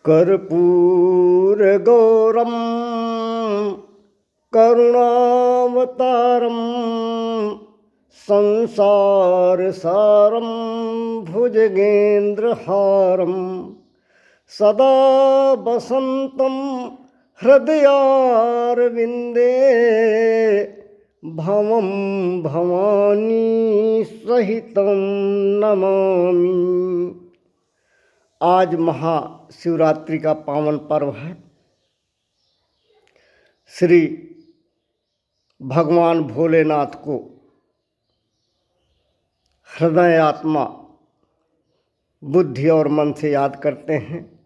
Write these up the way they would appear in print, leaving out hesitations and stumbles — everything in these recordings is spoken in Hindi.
कर्पूरगौरं करुणावतारं संसारसारं भुजगेन्द्रहारं सदा वसन्तं हृदयारविन्दे भवं भवानी सहितं नमामि। आज महाशिवरात्रि का पावन पर्व है। श्री भगवान भोलेनाथ को हृदय, आत्मा, बुद्धि और मन से याद करते हैं।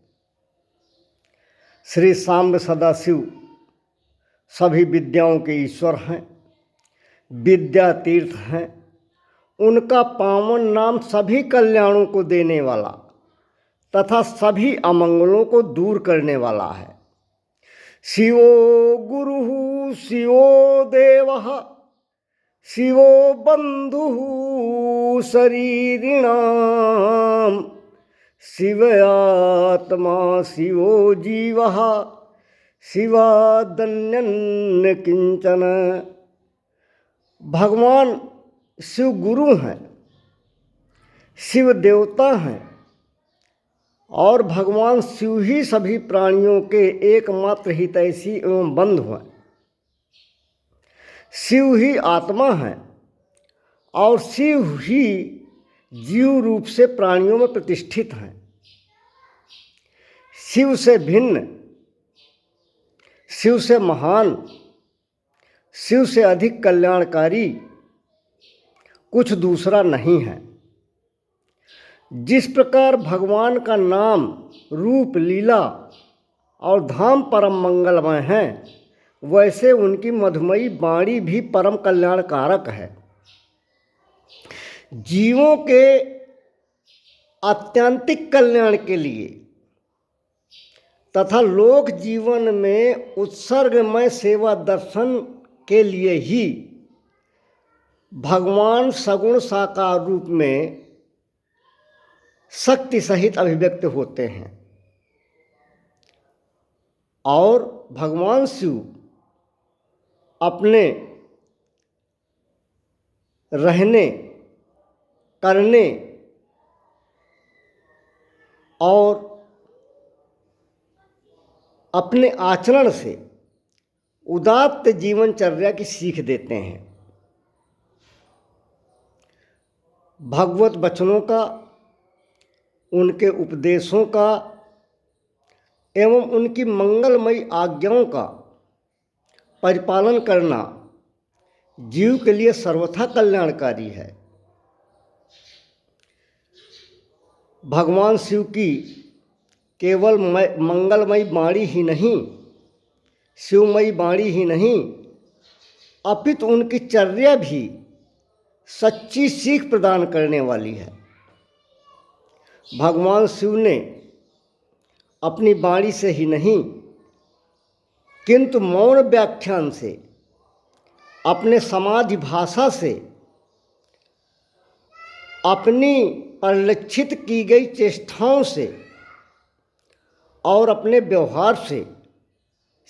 श्री सांब सदाशिव सभी विद्याओं के ईश्वर हैं, विद्या तीर्थ हैं। उनका पावन नाम सभी कल्याणों को देने वाला तथा सभी अमंगलों को दूर करने वाला है। शिवो गुरुः शिवो देवः शिवो बन्धुः शरीरिणां शिव आत्मा शिवो जीवः शिवादन्यन्न किंचन। भगवान शिव गुरु हैं, शिव देवता हैं और भगवान शिव ही सभी प्राणियों के एकमात्र हितैषी एवं बंधु हैं। शिव ही आत्मा है और शिव ही जीव रूप से प्राणियों में प्रतिष्ठित हैं। शिव से भिन्न, शिव से महान, शिव से अधिक कल्याणकारी कुछ दूसरा नहीं है। जिस प्रकार भगवान का नाम, रूप, लीला और धाम परम मंगलमय हैं, वैसे उनकी मधुमयी वाणी भी परम कल्याणकारक है। जीवों के आत्यंतिक कल्याण के लिए तथा लोक जीवन में उत्सर्गमय सेवा दर्शन के लिए ही भगवान सगुण साकार रूप में शक्ति सहित अभिव्यक्त होते हैं। और भगवान शिव अपने रहने, करने और अपने आचरण से उदात्त जीवनचर्या की सीख देते हैं। भगवत वचनों का, उनके उपदेशों का एवं उनकी मंगलमयी आज्ञाओं का परिपालन करना जीव के लिए सर्वथा कल्याणकारी है। भगवान शिव की केवल मंगलमयी वाणी ही नहीं, शिवमयी वाणी ही नहीं, अपितु उनकी चर्या भी सच्ची सीख प्रदान करने वाली है। भगवान शिव ने अपनी वाणी से ही नहीं किंतु मौन व्याख्यान से, अपने समाधि भाषा से, अपनी परिलक्षित की गई चेष्टाओं से और अपने व्यवहार से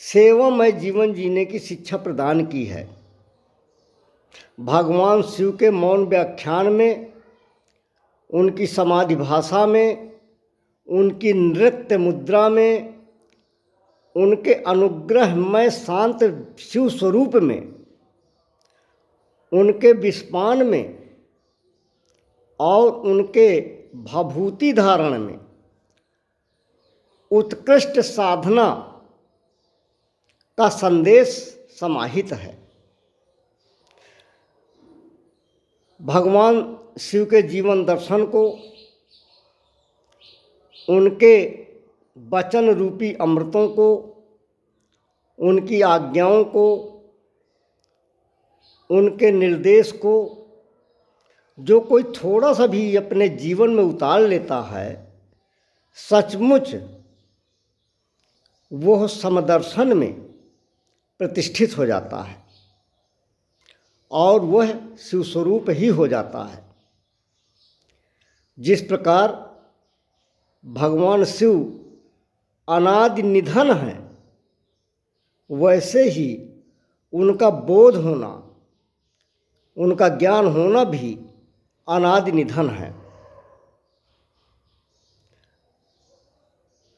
सेवामय जीवन जीने की शिक्षा प्रदान की है। भगवान शिव के मौन व्याख्यान में, उनकी समाधि भाषा में, उनकी नृत्य मुद्रा में, उनके अनुग्रहमय शांत शिव स्वरूप में, उनके विस्पान में और उनके भाभूति धारण में उत्कृष्ट साधना का संदेश समाहित है। भगवान शिव के जीवन दर्शन को, उनके वचन रूपी अमृतों को, उनकी आज्ञाओं को, उनके निर्देश को जो कोई थोड़ा सा भी अपने जीवन में उतार लेता है, सचमुच वह समदर्शन में प्रतिष्ठित हो जाता है और वह शिव स्वरूप ही हो जाता है। जिस प्रकार भगवान शिव अनादि निधन है, वैसे ही उनका बोध होना, उनका ज्ञान होना भी अनादि निधन है।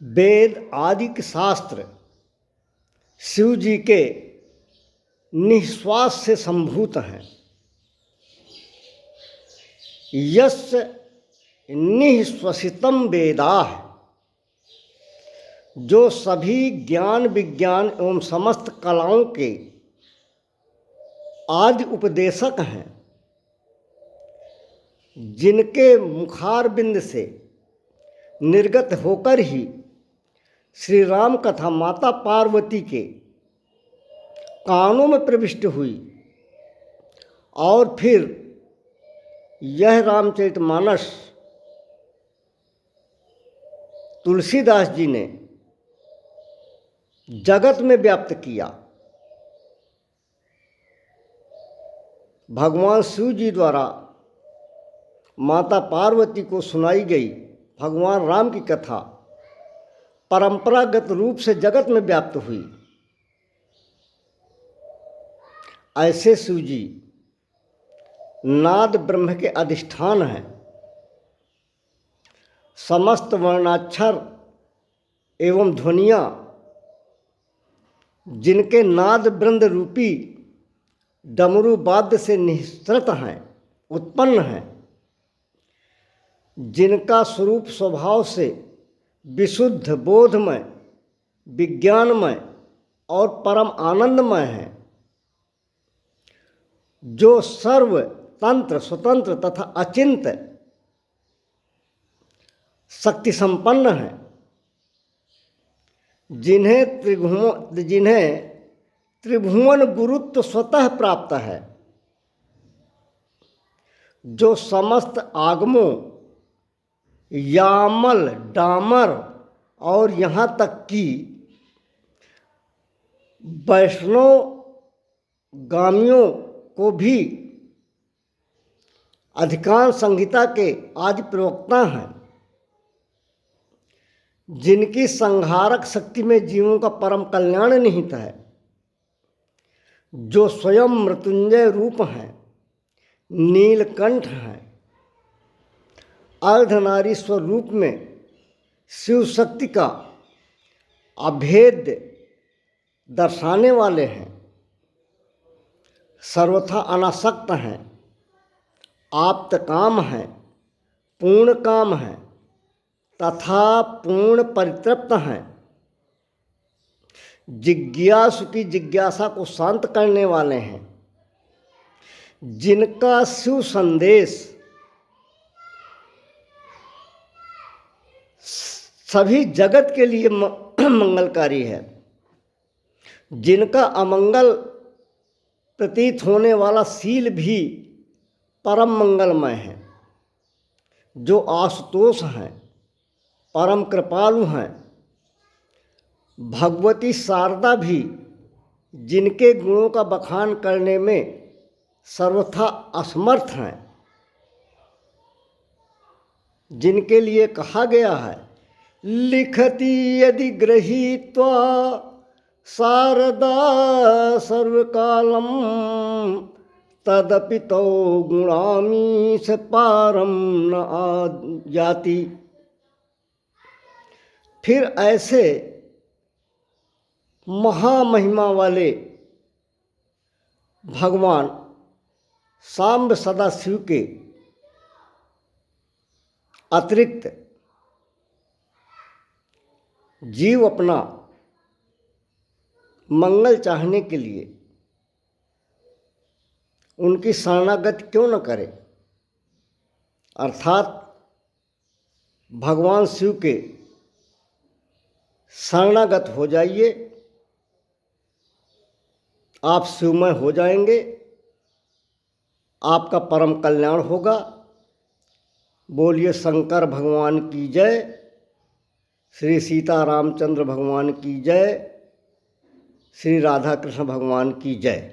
वेद आदि के शास्त्र शिव जी के निःश्वास से संभूत हैं। यस्य निःश्वसितम वेदाः, जो सभी ज्ञान विज्ञान एवं समस्त कलाओं के आदि उपदेशक हैं, जिनके मुखारबिंद से निर्गत होकर ही श्री राम कथा माता पार्वती के कानों में प्रविष्ट हुई और फिर यह रामचरितमानस तुलसीदास जी ने जगत में व्याप्त किया। भगवान शिव जी द्वारा माता पार्वती को सुनाई गई भगवान राम की कथा परंपरागत रूप से जगत में व्याप्त हुई। ऐसे शिव जी नाद ब्रह्म के अधिष्ठान हैं। समस्त वर्णाक्षर एवं ध्वनियाँ जिनके नाद वृंद रूपी डमरू वाद्य से निःसृत हैं, उत्पन्न हैं, जिनका स्वरूप स्वभाव से विशुद्ध बोधमय, विज्ञानमय और परम आनंदमय है, जो सर्व तंत्र स्वतंत्र तथा अचिंत्य शक्ति संपन्न है, जिन्हें त्रिभुवन गुरुत्व स्वतः प्राप्त है, जो समस्त आगमों यामल डामर और यहाँ तक कि वैष्णव गामियों को भी अधिकांश संहिता के आदि प्रवक्ता हैं, जिनकी संहारक शक्ति में जीवों का परम कल्याण निहित है, जो स्वयं मृत्युंजय रूप हैं, नीलकंठ हैं, अर्धनारीश्वर रूप में शिव शक्ति का अभेद दर्शाने वाले हैं, सर्वथा अनासक्त हैं, आप्त काम हैं, पूर्ण काम हैं तथा पूर्ण परितृप्त हैं, जिज्ञासु की जिज्ञासा को शांत करने वाले हैं, जिनका शिव संदेश सभी जगत के लिए मंगलकारी है, जिनका अमंगल प्रतीत होने वाला शील भी परम मंगलमय है, जो आशुतोष हैं, परम कृपालु हैं, भगवती शारदा भी जिनके गुणों का बखान करने में सर्वथा असमर्थ हैं, जिनके लिए कहा गया है लिखति यदि गृहीत्वा शारदा सर्वकालम तदपि तो गुणामी से पारम न आ जाती। फिर ऐसे महामहिमा वाले भगवान सांब सदाशिव के अतिरिक्त जीव अपना मंगल चाहने के लिए उनकी शरणागति क्यों न करे, अर्थात भगवान शिव के शरणागत हो जाइए, आप शिवमय हो जाएंगे, आपका परम कल्याण होगा। बोलिए शंकर भगवान की जय, श्री सीता रामचंद्र भगवान की जय, श्री राधा कृष्ण भगवान की जय।